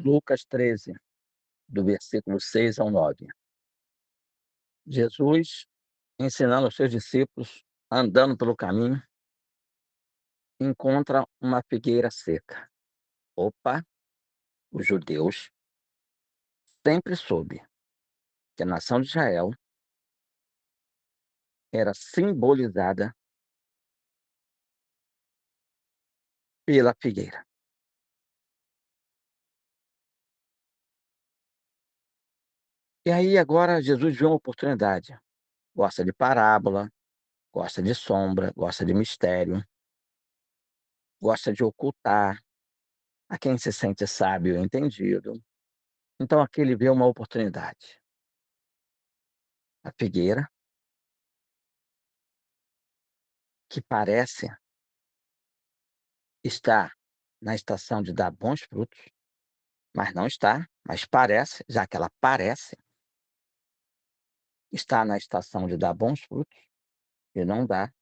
Lucas 13, do versículo 6 ao 9. Jesus ensinando aos seus discípulos, andando pelo caminho, encontra uma figueira seca. Opa, os judeus sempre soube que a nação de Israel era simbolizada pela figueira. E aí agora Jesus viu uma oportunidade. Gosta de parábola, gosta de sombra, gosta de mistério, gosta de ocultar a quem se sente sábio e entendido. Então aqui ele vê uma oportunidade. A figueira, que parece estar na estação de dar bons frutos, mas não está, mas parece, já que ela parece estar na estação de dar bons frutos e não dá,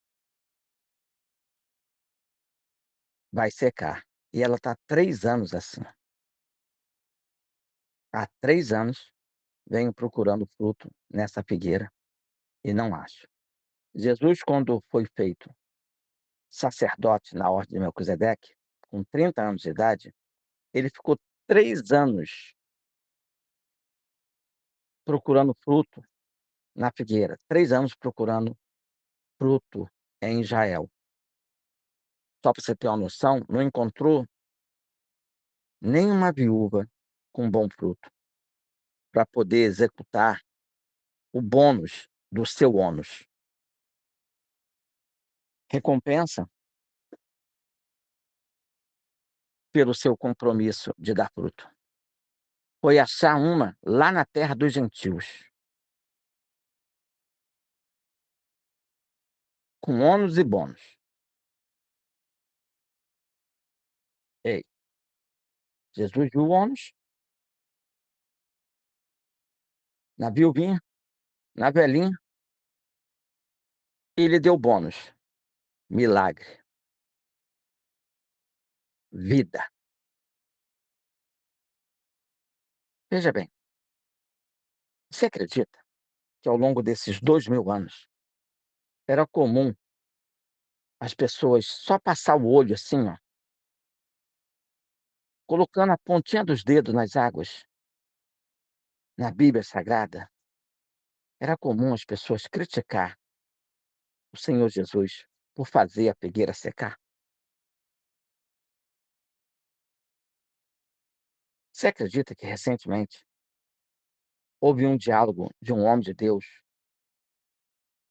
vai secar. E ela está 3 anos assim. Há 3 anos venho procurando fruto nessa figueira e não acho. Jesus, quando foi feito sacerdote na ordem de Melquisedeque, com 30 anos de idade, ele ficou 3 anos procurando fruto na figueira, 3 anos procurando fruto em Israel. Só para você ter uma noção, não encontrou nenhuma viúva com bom fruto para poder executar o bônus do seu ônus. Recompensa pelo seu compromisso de dar fruto. Foi achar uma lá na terra dos gentios, com ônus e bônus. Ei, Jesus viu o ônus na viuvinha, na velhinha, e lhe deu bônus, milagre, vida. Veja bem, você acredita que ao longo desses 2000 anos era comum as pessoas só passar o olho assim, ó, colocando a pontinha dos dedos nas águas, na Bíblia Sagrada? Era comum as pessoas criticar o Senhor Jesus por fazer a figueira secar. Você acredita que recentemente houve um diálogo de um homem de Deus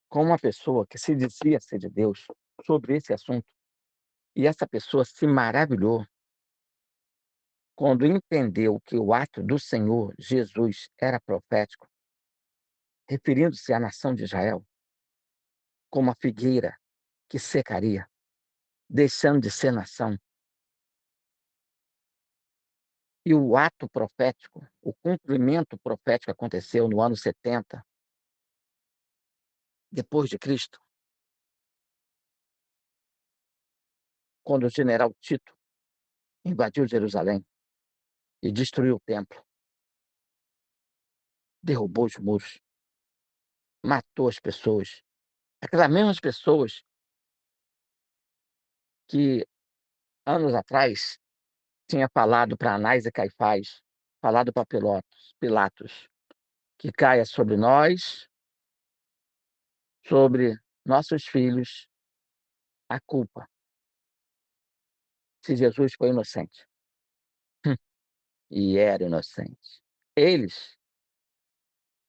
com uma pessoa que se dizia ser de Deus sobre esse assunto? E essa pessoa se maravilhou quando entendeu que o ato do Senhor Jesus era profético, referindo-se à nação de Israel como a figueira que secaria, deixando de ser nação. E o ato profético, o cumprimento profético aconteceu no ano 70 depois de Cristo, quando o general Tito invadiu Jerusalém e destruiu o templo, derrubou os muros, matou as pessoas. Aquelas mesmas pessoas que anos atrás tinha falado para Anás e Caifás, falado para Pilatos, que caia sobre nós, sobre nossos filhos, a culpa, se Jesus foi inocente. E era inocente. Eles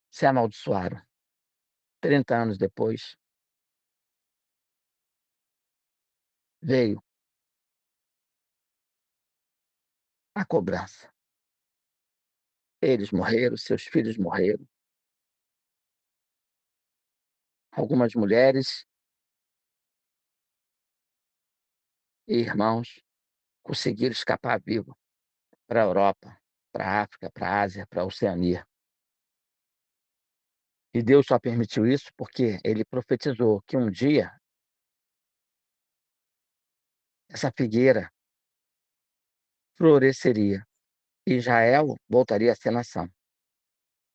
se amaldiçoaram. 30 anos depois, veio a cobrança. Eles morreram, seus filhos morreram. Algumas mulheres e irmãos conseguiram escapar vivo para a Europa, para a África, para a Ásia, para a Oceania. E Deus só permitiu isso porque ele profetizou que um dia essa figueira floresceria Israel voltaria a ser nação.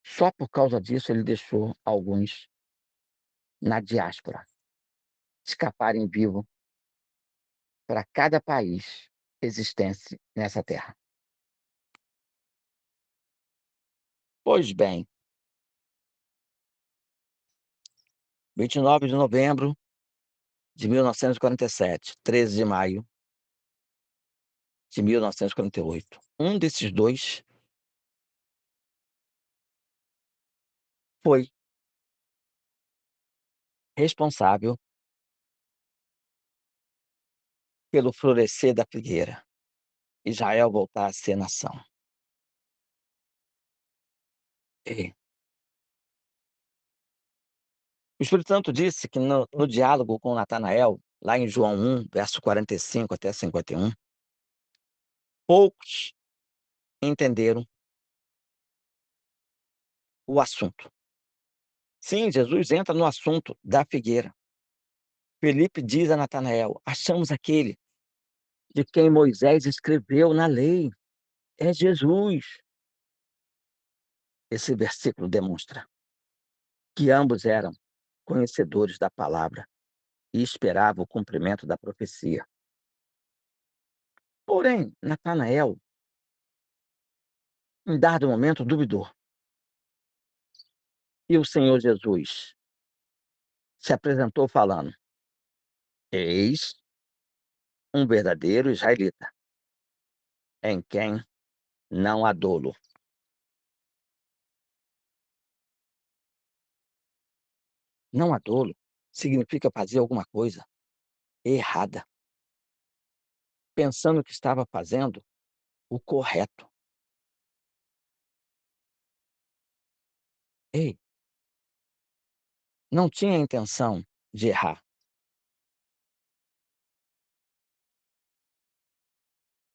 Só por causa disso ele deixou alguns na diáspora escaparem vivo para cada país existente nessa terra. Pois bem, 29 de novembro de 1947, 13 de maio de 1948. Um desses dois foi responsável pelo florescer da figueira, Israel voltar a ser nação. E o Espírito Santo disse que no diálogo com Natanael, lá em João 1, verso 45 até 51, poucos entenderam o assunto. Sim, Jesus entra no assunto da figueira. Felipe diz a Natanael: achamos aquele de quem Moisés escreveu na lei. É Jesus. Esse versículo demonstra que ambos eram conhecedores da palavra e esperavam o cumprimento da profecia. Porém, Natanael, em dado momento, duvidou. E o Senhor Jesus se apresentou falando: eis um verdadeiro israelita, em quem não há dolo. Não há dolo significa fazer alguma coisa errada, pensando que estava fazendo o correto. Ei, não tinha intenção de errar.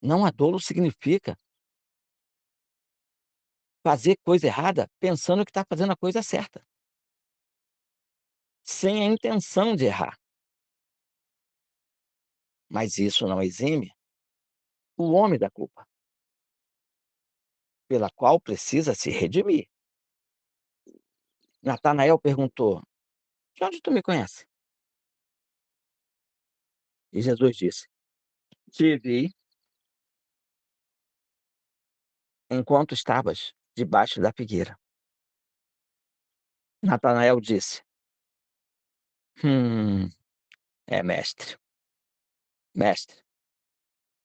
Não há dolo significa fazer coisa errada pensando que está fazendo a coisa certa, sem a intenção de errar. Mas isso não exime o homem da culpa, pela qual precisa se redimir. Natanael perguntou: de onde tu me conhece? E Jesus disse: te vi enquanto estavas debaixo da figueira. Natanael disse: Hum, mestre, mestre,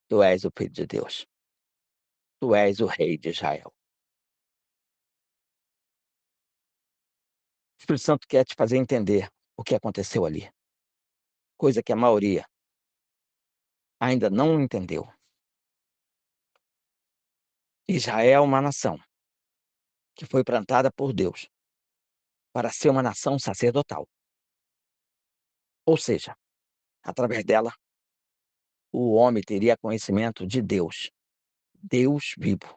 tu és o filho de Deus, tu és o rei de Israel. O Espírito Santo quer te fazer entender o que aconteceu ali, coisa que a maioria ainda não entendeu. Israel é uma nação que foi plantada por Deus para ser uma nação sacerdotal. Ou seja, através dela, o homem teria conhecimento de Deus, Deus vivo.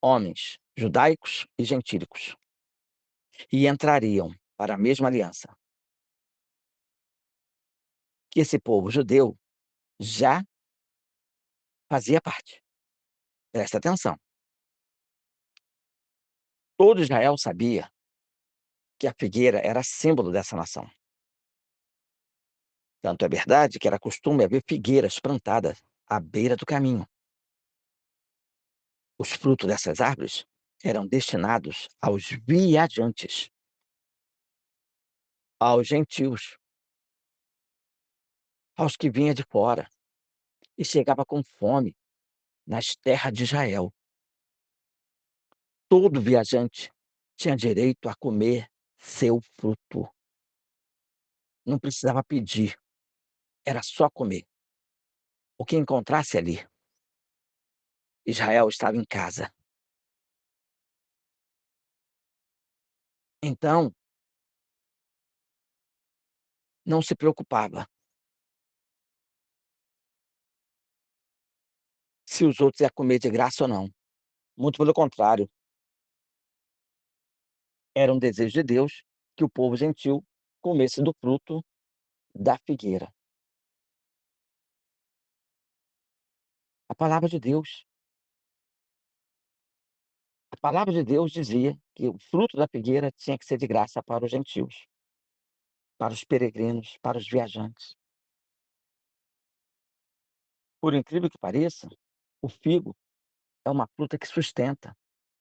Homens judaicos e gentílicos, e entrariam para a mesma aliança que esse povo judeu já fazia parte. Presta atenção. Todo Israel sabia que a figueira era símbolo dessa nação. Tanto é verdade que era costume haver figueiras plantadas à beira do caminho. Os frutos dessas árvores eram destinados aos viajantes, aos gentios, aos que vinham de fora e chegava com fome nas terras de Israel. Todo viajante tinha direito a comer seu fruto. Não precisava pedir, era só comer. O que encontrasse ali. Israel estava em casa. Então, não se preocupava se os outros iam comer de graça ou não. Muito pelo contrário, era um desejo de Deus que o povo gentil comesse do fruto da figueira. A palavra de Deus. A palavra de Deus dizia que o fruto da figueira tinha que ser de graça para os gentios, para os peregrinos, para os viajantes. Por incrível que pareça, o figo é uma fruta que sustenta,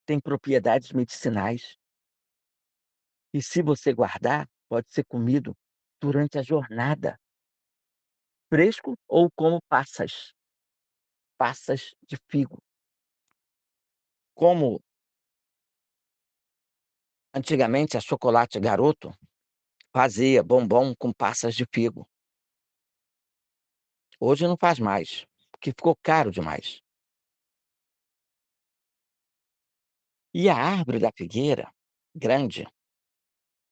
tem propriedades medicinais e, se você guardar, pode ser comido durante a jornada, fresco ou como passas de figo. Como antigamente a Chocolate Garoto fazia bombom com passas de figo. Hoje não faz mais, porque ficou caro demais. E a árvore da figueira, grande,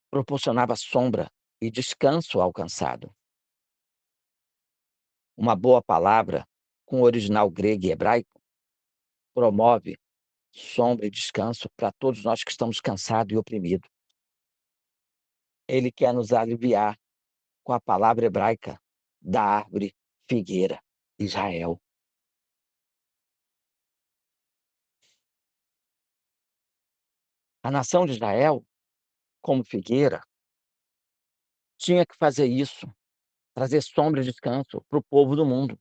proporcionava sombra e descanso ao cansado. Uma boa palavra, com original grego e hebraico, promove sombra e descanso para todos nós que estamos cansados e oprimidos. Ele quer nos aliviar com a palavra hebraica da árvore figueira, Israel. A nação de Israel, como figueira, tinha que fazer isso, trazer sombra e descanso para o povo do mundo.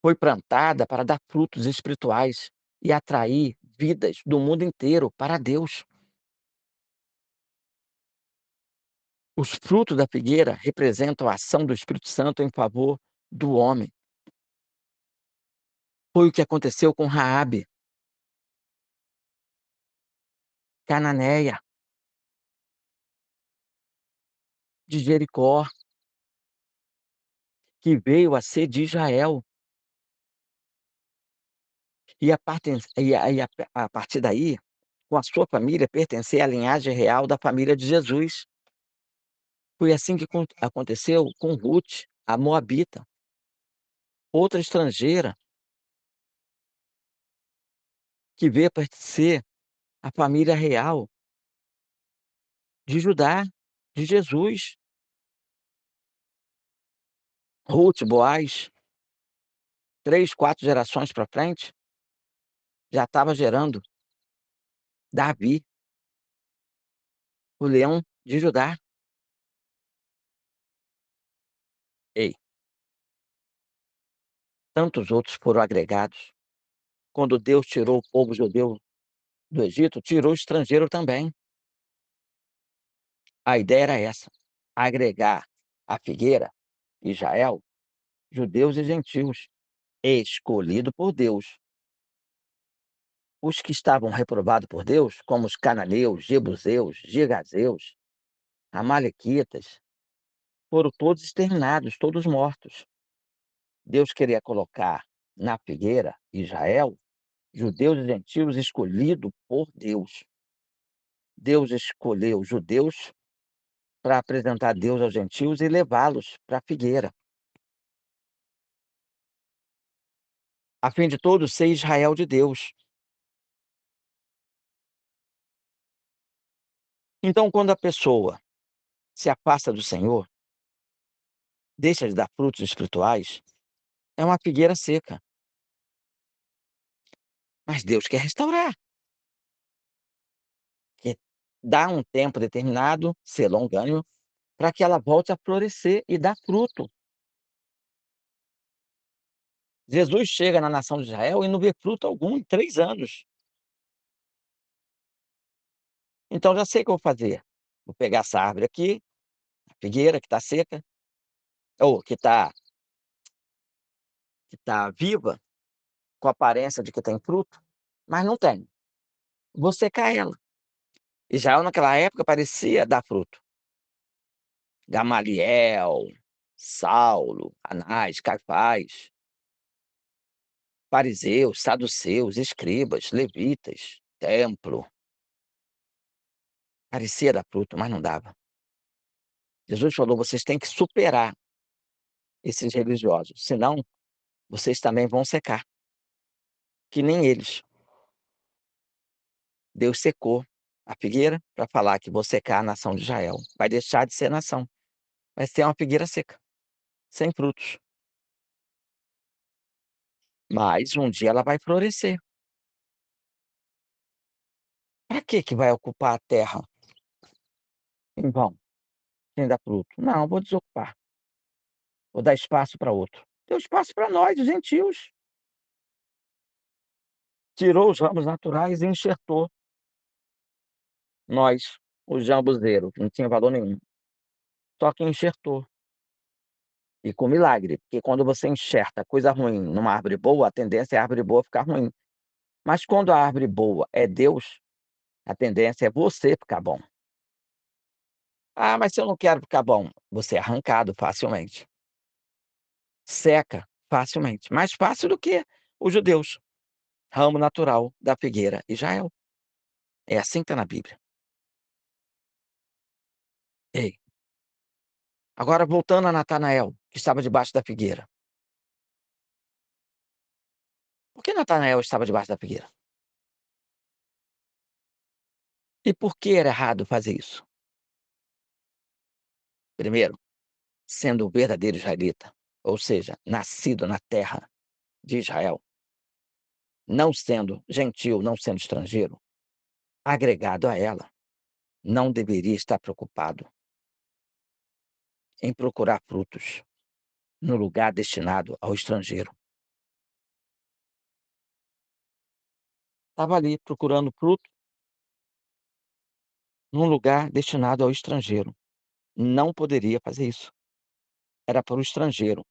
Foi plantada para dar frutos espirituais e atrair vidas do mundo inteiro para Deus. Os frutos da figueira representam a ação do Espírito Santo em favor do homem. Foi o que aconteceu com Raabe, cananeia, de Jericó, que veio a ser de Israel. E a partir daí, com a sua família, pertencer à linhagem real da família de Jesus. Foi assim que aconteceu com Ruth, a moabita, outra estrangeira que veio a pertencer à família real de Judá, de Jesus. Ruth, Boaz, 3, 4 gerações para frente, já estava gerando Davi, o leão de Judá. Ei, tantos outros foram agregados. Quando Deus tirou o povo judeu do Egito, tirou o estrangeiro também. A ideia era essa: agregar a figueira, Israel, judeus e gentios, escolhido por Deus. Os que estavam reprovados por Deus, como os cananeus, jebuseus, gigazeus, amalequitas, foram todos exterminados, todos mortos. Deus queria colocar na figueira Israel, judeus e gentios escolhidos por Deus. Deus escolheu os judeus para apresentar Deus aos gentios e levá-los para a figueira, a fim de todos ser Israel de Deus. Então, quando a pessoa se afasta do Senhor, deixa de dar frutos espirituais, é uma figueira seca. Mas Deus quer restaurar, quer dar um tempo determinado, ser longânimo, para que ela volte a florescer e dar fruto. Jesus chega na nação de Israel e não vê fruto algum em 3 anos. Então já sei o que eu vou fazer. Vou pegar essa árvore aqui, a figueira que está seca, ou que tá viva, com aparência de que tem fruto, mas não tem. Vou secar ela. Israel naquela época parecia dar fruto. Gamaliel, Saulo, Anás, Caifás, fariseus, saduceus, escribas, levitas, templo. Parecia dar fruto, mas não dava. Jesus falou: "Vocês têm que superar esses religiosos, senão vocês também vão secar, que nem eles". Deus secou a figueira para falar que vou secar a nação de Israel. Vai deixar de ser nação, vai ser uma figueira seca, sem frutos. mas um dia ela vai florescer. Para que que vai ocupar a terra em vão, sem dar fruto? Não, vou desocupar, vou dar espaço para outro. Deu espaço para nós, os gentios. Tirou os ramos naturais e enxertou nós, os jambuzeiros, que não tinha valor nenhum. Só que enxertou, e com milagre, porque quando você enxerta coisa ruim numa árvore boa, a tendência é a árvore boa ficar ruim. Mas quando a árvore boa é Deus, a tendência é você ficar bom. "Ah, mas se eu não quero ficar bom", você é arrancado facilmente, seca facilmente, mais fácil do que os judeus, ramo natural da figueira Israel. É assim que está na Bíblia. Ei, agora voltando a Natanael, que estava debaixo da figueira. Por que Natanael estava debaixo da figueira? E por que era errado fazer isso? Primeiro, sendo um verdadeiro israelita, ou seja, nascido na terra de Israel, não sendo gentil, não sendo estrangeiro, agregado a ela, não deveria estar preocupado em procurar frutos no lugar destinado ao estrangeiro. Estava ali procurando fruto num lugar destinado ao estrangeiro. Não poderia fazer isso. Era para o estrangeiro.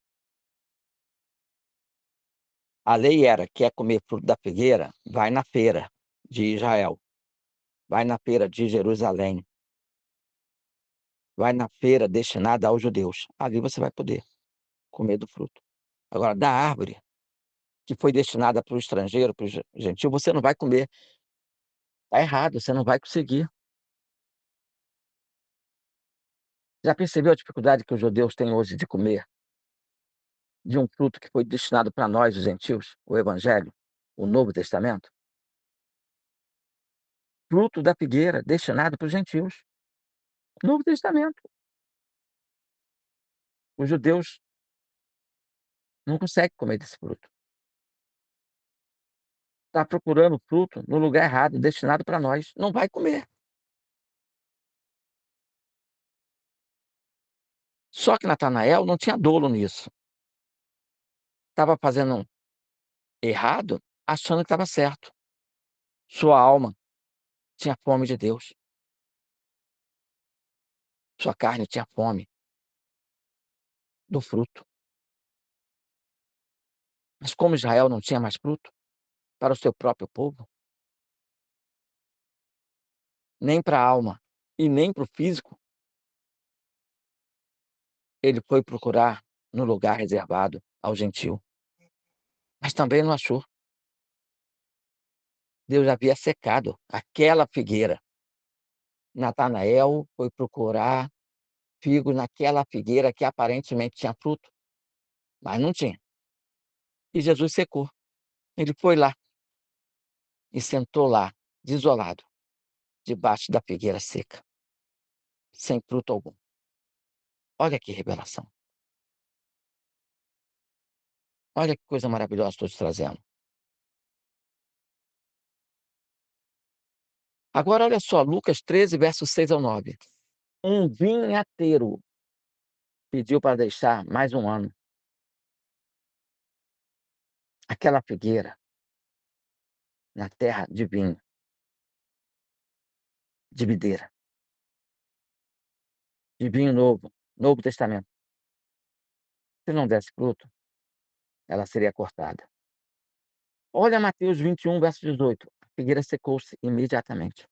A lei era: quer comer fruto da figueira? Vai na feira de Israel, vai na feira de Jerusalém, vai na feira destinada aos judeus. Ali você vai poder comer do fruto. Agora, da árvore que foi destinada para o estrangeiro, para o gentil, você não vai comer. Está errado, você não vai conseguir. Já percebeu a dificuldade que os judeus têm hoje de comer de um fruto que foi destinado para nós, os gentios, o evangelho, o Novo Testamento? Fruto da figueira destinado para os gentios. Novo Testamento. Os judeus não conseguem comer desse fruto. Está procurando fruto no lugar errado, destinado para nós. Não vai comer. Só que Natanael não tinha dolo nisso. Estava fazendo errado, achando que estava certo. Sua alma tinha fome de Deus. Sua carne tinha fome do fruto. Mas como Israel não tinha mais fruto para o seu próprio povo, nem para a alma e nem para o físico, ele foi procurar no lugar reservado ao gentio. Mas também não achou. Deus havia secado aquela figueira. Natanael foi procurar figos naquela figueira que aparentemente tinha fruto, mas não tinha. E Jesus secou. Ele foi lá e sentou lá, desolado, debaixo da figueira seca, sem fruto algum. Olha que revelação. Olha que coisa maravilhosa estou te trazendo. Agora olha só, Lucas 13, versos 6 ao 9. Um vinhateiro pediu para deixar mais um ano aquela figueira na terra de vinho, de videira, de vinho novo, Novo Testamento. Se não desse fruto, ela seria cortada. Olha Mateus 21, verso 18. A figueira secou-se imediatamente.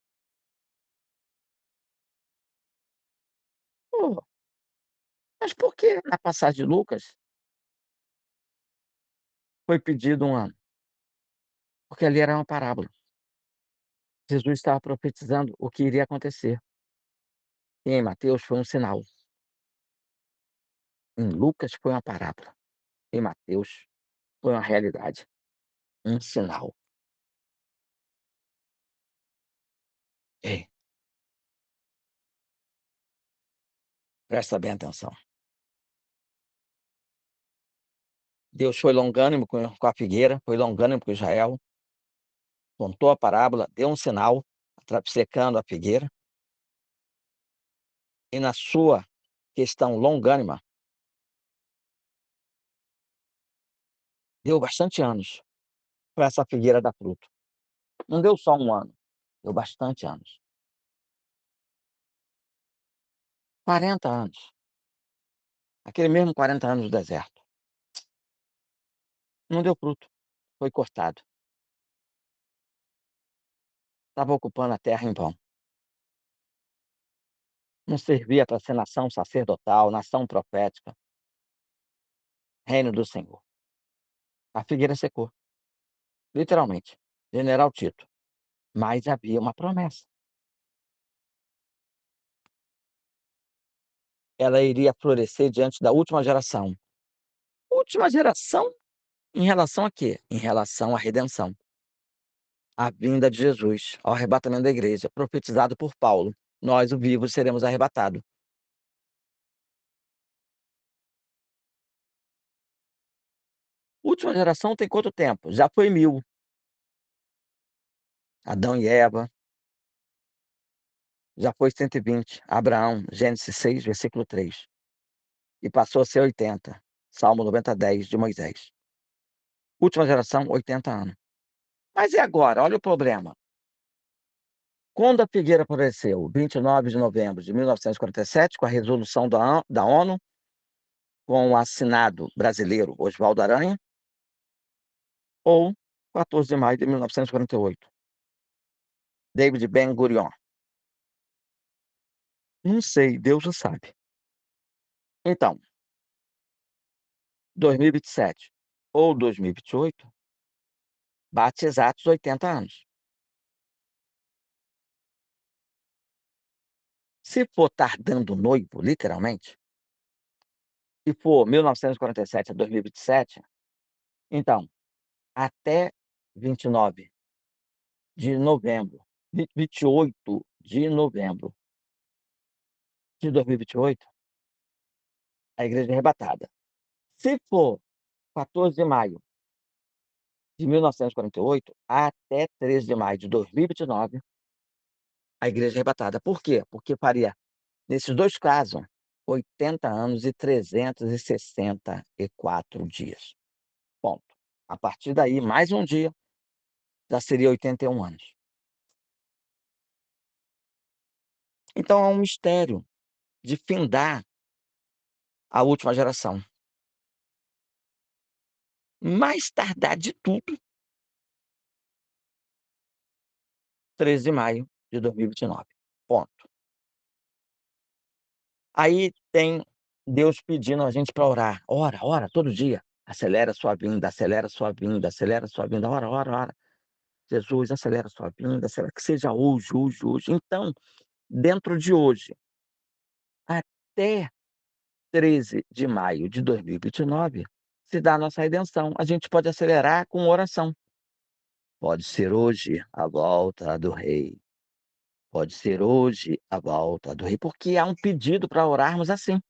Pô, mas por que na passagem de Lucas foi pedido um ano? Porque ali era uma parábola. Jesus estava profetizando o que iria acontecer. E em Mateus foi um sinal. Em Lucas foi uma parábola. Em Mateus foi uma realidade, um sinal. Ei, presta bem atenção. Deus foi longânimo com a figueira, foi longânimo com Israel, contou a parábola, deu um sinal, secando a figueira, e na sua questão longânima, deu bastante anos para essa figueira dar fruto. Não deu só 1 ano, deu bastante anos. 40 anos, aquele mesmo 40 anos do deserto. Não deu fruto, foi cortado. Estava ocupando a terra em vão. Não servia para ser nação sacerdotal, nação profética, reino do Senhor. A figueira secou, literalmente, General Tito. Mas havia uma promessa. Ela iria florescer diante da última geração. Última geração em relação a quê? Em relação à redenção, à vinda de Jesus, ao arrebatamento da igreja, profetizado por Paulo. Nós, os vivos, seremos arrebatados. Última geração tem quanto tempo? Já foi 1000. Adão e Eva. Já foi 120. Abraão, Gênesis 6, versículo 3. E passou a ser 80. Salmo 90:10 de Moisés. Última geração, 80 anos. Mas e agora? Olha o problema. Quando a figueira floresceu? 29 de novembro de 1947, com a resolução da ONU, com o assinado brasileiro Oswaldo Aranha, ou 14 de maio de 1948, David Ben-Gurion? Não sei, Deus o sabe. Então, 2027 ou 2028, bate exatos 80 anos. Se for tardando o noivo, literalmente, se for 1947 a 2027, então, até 29 de novembro, 28 de novembro de 2028, a igreja é arrebatada. Se for 14 de maio de 1948 até 13 de maio de 2029, a igreja é arrebatada. Por quê? Porque faria, nesses 2 casos, 80 anos e 364 dias. Ponto. A partir daí, mais um dia, já seria 81 anos. Então é um mistério de findar a última geração. Mais tardar de tudo, 13 de maio de 2029. Ponto. Aí tem Deus pedindo a gente para orar. Ora, ora, todo dia. Acelera a sua vinda, acelera a sua vinda, acelera a sua vinda. Ora, ora, ora. Jesus, acelera a sua vinda, acelera, que seja hoje, hoje, hoje. Então, dentro de hoje, até 13 de maio de 2029, se dá a nossa redenção. A gente pode acelerar com oração. Pode ser hoje a volta do Rei. Pode ser hoje a volta do Rei, porque há um pedido para orarmos assim.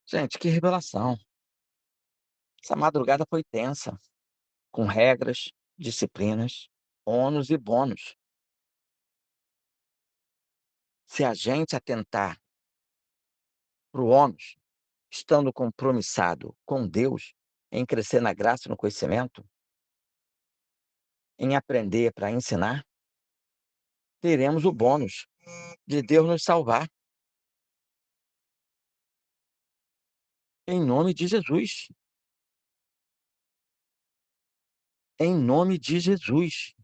Gente, que revelação. Essa madrugada foi tensa, com regras, disciplinas, ônus e bônus. Se a gente atentar para o ônus, estando compromissado com Deus, em crescer na graça e no conhecimento, em aprender para ensinar, teremos o bônus de Deus nos salvar. Em nome de Jesus. Em nome de Jesus.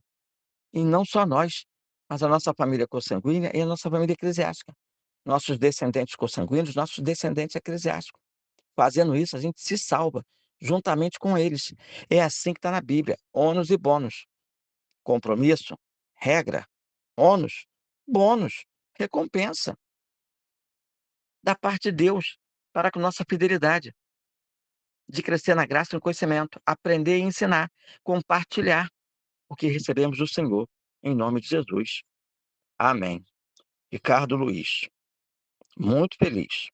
E não só nós, mas a nossa família consanguínea e a nossa família eclesiástica. Nossos descendentes consanguíneos, nossos descendentes eclesiásticos. Fazendo isso, a gente se salva, juntamente com eles. É assim que está na Bíblia: ônus e bônus. Compromisso, regra, ônus, bônus, recompensa da parte de Deus para com nossa fidelidade, de crescer na graça e no conhecimento, aprender e ensinar, compartilhar o que recebemos do Senhor, em nome de Jesus. Amém. Ricardo Luiz, muito feliz.